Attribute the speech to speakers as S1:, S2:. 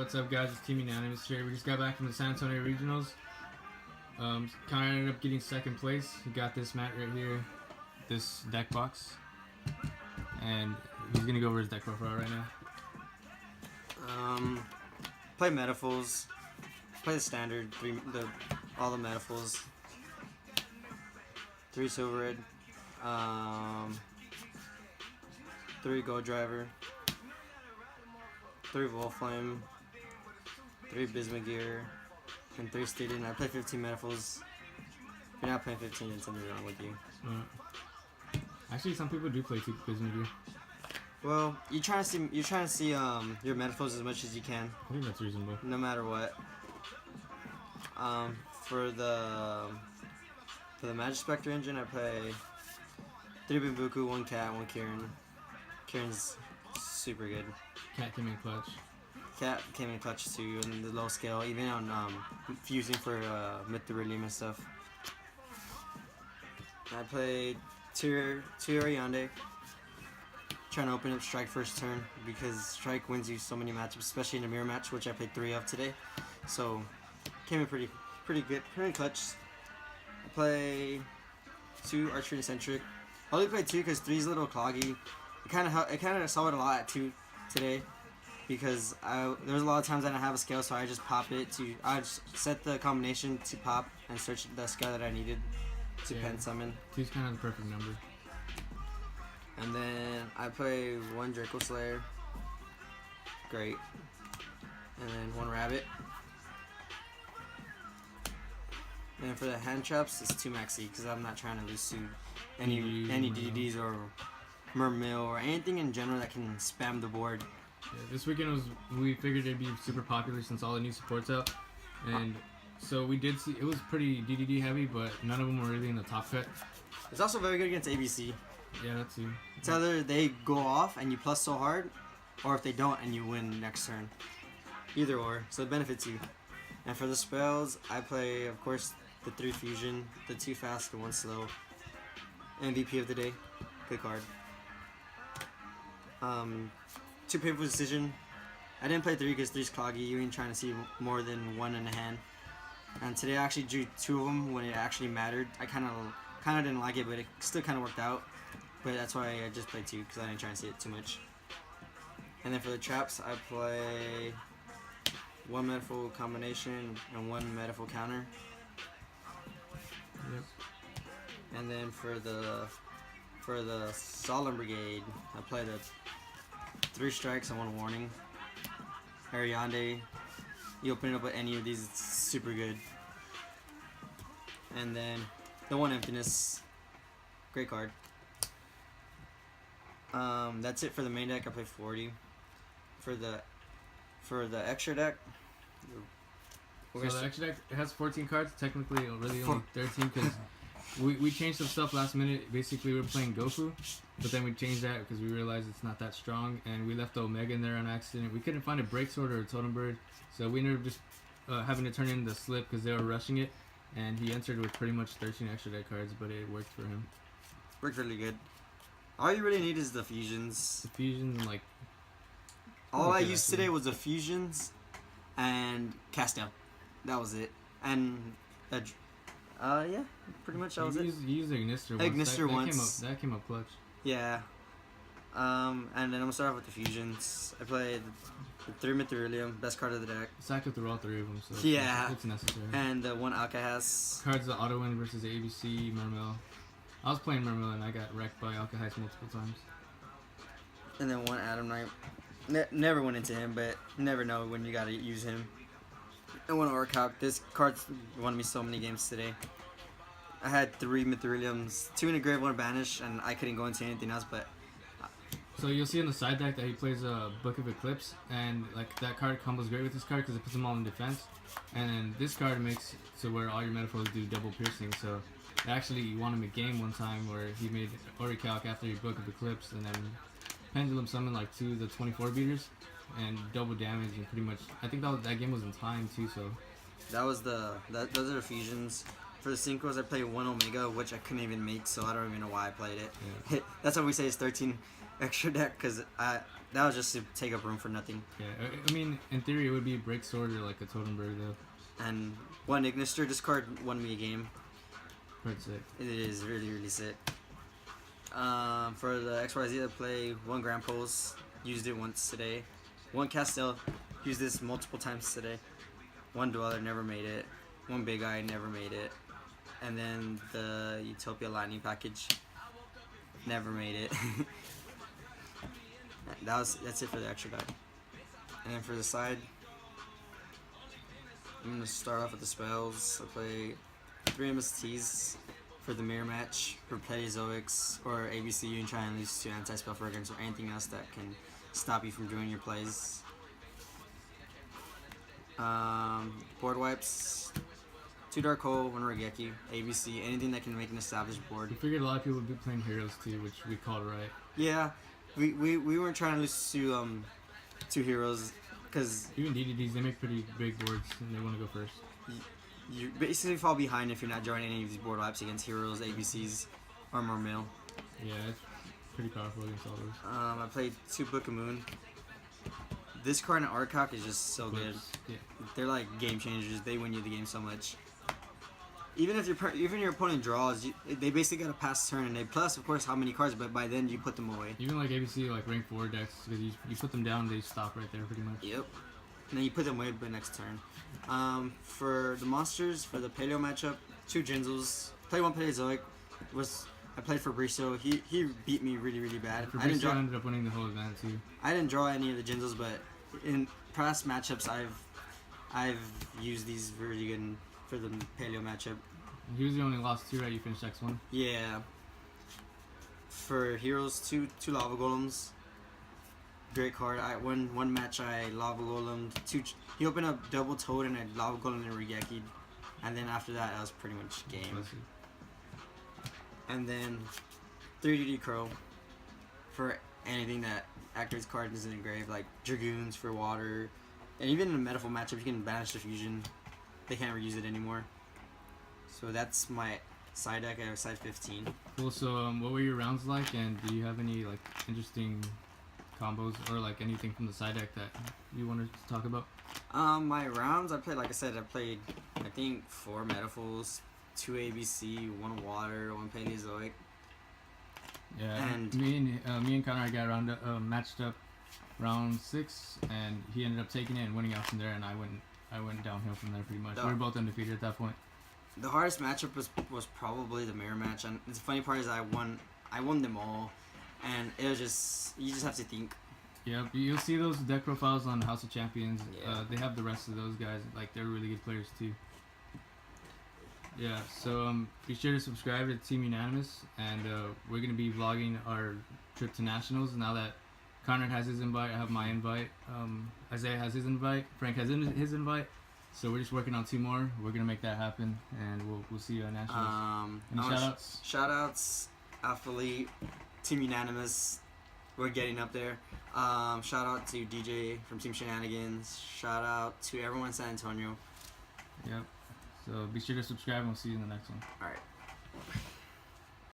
S1: What's up, guys? It's Team Unanimous here. We just got back from the San Antonio Regionals. Kind of ended up getting second place. We got this mat right here, this deck box, and he's gonna go over his deck profile right now.
S2: Play Metaphors. Play the standard, all the Metaphors. 3 Silver Red. 3 Gold Driver. 3 Volflame. 3 Bismugear. And 3 Student. I play 15 Metaphors. If you're not playing 15, then something's wrong with you.
S1: Actually, some people do play Bismugear.
S2: Well, you're trying to see your Metaphors as much as you can.
S1: I think that's reasonable.
S2: No matter what. For the Magic Spectre engine, I play 3 Bambuku, 1 Cat, 1 Kieran. Kieran's super good.
S1: Cat came in clutch.
S2: Cat came in clutch too in the low scale, even on fusing for Mythrilium and stuff. I played 2 Ariande. Trying to open up Strike first turn because Strike wins you so many matchups, especially in a mirror match, which I played 3 of today. So came in pretty good, pretty clutch. I play 2 Archery and Eccentric. I only played 2 because 3 is a little cloggy. It kind of saw it a lot at 2 today because there was a lot of times I didn't have a scale, so I just pop it to. I just set the combination to pop and search the scale that I needed to pen summon.
S1: 2's kind of the perfect number.
S2: And then I play 1 Draco Slayer. Great. And then 1 Rabbit. And for the hand traps, it's 2 Maxi because I'm not trying to lose to any DDDs or Mermill or anything in general that can spam the board.
S1: Yeah, this weekend we figured it'd be super popular since all the new support's out, and so we did see it was pretty DDD heavy, but none of them were really in the top cut.
S2: It's also very good against ABC.
S1: Yeah, that's too.
S2: It's either they go off and you plus so hard, or if they don't and you win next turn. Either or, so it benefits you. And for the spells, I play, of course, the 3 Fusion, the 2 Fast, and 1 Slow. MVP of the day. Good card. 2 Painful Decision. I didn't play 3 because 3's cloggy. You ain't trying to see more than 1 in a hand. And today I actually drew 2 of them when it actually mattered. I kind of didn't like it, but it still kind of worked out. But that's why I just played 2 because I didn't try to see it too much. And then for the traps, I play 1 Metaphor combination and 1 Metaphor counter.
S1: Yep.
S2: And then for the Solemn Brigade, I play the 3 strikes and 1 warning. Ariande, you open it up with any of these, it's super good. And then the 1 Emptiness, great card. That's it for the main deck. I play 40. For the extra deck,
S1: So the extra deck has 14 cards. Technically, really only 13 because we changed some stuff last minute. Basically, we were playing Goku, but then we changed that because we realized it's not that strong, and we left the Omega in there on accident. We couldn't find a Break Sword or a Totem Bird, so we ended up just having to turn in the Slip because they were rushing it, and he entered with pretty much 13 extra deck cards, but it worked for him.
S2: Worked really good. All you really need is the fusions.
S1: The fusions and like.
S2: All I used today was the fusions and cast down. That was it. And yeah, pretty much that was it.
S1: You used the Ignister once.
S2: Ignister once.
S1: That came up clutch.
S2: Yeah. And then I'm gonna start off with the fusions. I played the 3 Mythrilium, best card of the deck.
S1: It's active through all 3 of them, so
S2: yeah,
S1: it's necessary.
S2: And the 1 Alcahas.
S1: Cards that auto win versus ABC, Mermill. I was playing Mermill and I got wrecked by Alcahas multiple times.
S2: And then 1 Adam Knight. Never went into him, but you never know when you gotta use him. And 1 Orcalc. This card's won me so many games today. I had 3 Mythriliums, 2 in a grave, 1 banish, and I couldn't go into anything else. But
S1: so you'll see in the side deck that he plays a Book of Eclipse, and like that card combos great with this card because it puts them all in defense. And then this card makes so where all your Metaphors do double piercing. So actually, you won him a game one time where he made Orichalc after your Book of Eclipse, and then Pendulum summoned like 2 of the 24 beaters and double damage, and pretty much I think that game was in time too. So
S2: that was those are the fusions. For the synchros, I played 1 Omega, which I couldn't even make, so I don't even know why I played it.
S1: Yeah.
S2: That's why we say it's 13 extra deck, because That was just to take up room for nothing.
S1: Yeah, I mean, in theory, it would be a break sword or like a Totemberg though.
S2: And one Ignister discard won me a game.
S1: Pretty sick.
S2: It is really, really sick. For the XYZ, I play one Grand Pulse, used it once today. One Castell, used this multiple times today. One Dweller, never made it. One Big Eye, never made it. And then the Utopia Lightning package, never made it. That's it for the extra die. And then for the side, I'm gonna start off with the spells. I play 3 MSTs for the mirror match for Paleozoics or ABC. You can try and lose 2 anti-spell fragrance or anything else that can stop you from doing your plays. Board wipes, 2 Dark Hole, 1 Regeki, ABC, anything that can make an established board.
S1: We figured a lot of people would be playing heroes too, which we called right.
S2: Yeah, we weren't trying to lose to 2 heroes because
S1: Even DDDs, they make pretty big boards and they want to go first.
S2: you basically fall behind if you're not drawing any of these board wipes against heroes, ABCs, or more mill.
S1: Yeah, it's pretty powerful against all those.
S2: I played 2 Book of Moon. This card and Arcok is just so good.
S1: Yeah.
S2: They're like game changers. They win you the game so much. Even if your opponent draws, they basically got to pass turn, and they plus of course how many cards, but by then you put them away.
S1: Even like ABC, like rank 4 decks, because you put them down, they stop right there pretty much.
S2: Yep. And then you put them away by next turn. For the monsters, for the Paleo matchup, 2 Jinzels. Play 1 Paleozoic. I played for Briso. He beat me really, really bad.
S1: For Briso, ended up winning the whole event too.
S2: I didn't draw any of the Jinzels, but in past matchups, I've used these really good for the Paleo matchup.
S1: He was the only lost 2, right? You finished X1.
S2: Yeah. For heroes, 2 Lava Golems. Great card. One match I Lava Golemed. He opened up double Toad and I Lava Golem and Regeki, and then after that, was pretty much game. And then 3DD Crow for anything that activates card is engraved, like Dragoons for water, and even in a Metaphor matchup, you can banish the fusion. They can't reuse it anymore. So that's my side deck. I have side 15.
S1: Cool. So, what were your rounds like, and do you have any like interesting combos or like anything from the side deck that you wanted to talk about?
S2: My rounds, I played, like I said, I think 4 Metaphors, 2 ABC, 1 Water, 1 Paleozoic.
S1: Yeah,
S2: And
S1: me and Connor got matched up round 6, and he ended up taking it and winning out from there, and I went downhill from there pretty much. We were both undefeated at that point.
S2: The hardest matchup was probably the mirror match, and the funny part is I won them all, and it was just, you just have to think.
S1: Yeah, you'll see those deck profiles on House of Champions.
S2: Yeah.
S1: They have the rest of those guys, like they're really good players too. Yeah, so be sure to subscribe to Team Unanimous, and we're gonna be vlogging our trip to Nationals. Now that Conrad has his invite, I have my invite. Isaiah has his invite. Frank has his invite. So we're just working on 2 more. We're gonna make that happen, and we'll see you at Nationals. Any shoutouts?
S2: Shoutouts, Alphalete, Team Unanimous. We're getting up there. Shout out to DJ from Team Shenanigans. Shout out to everyone in San Antonio.
S1: Yep. So be sure to subscribe, and we'll see you in the next one.
S2: All right.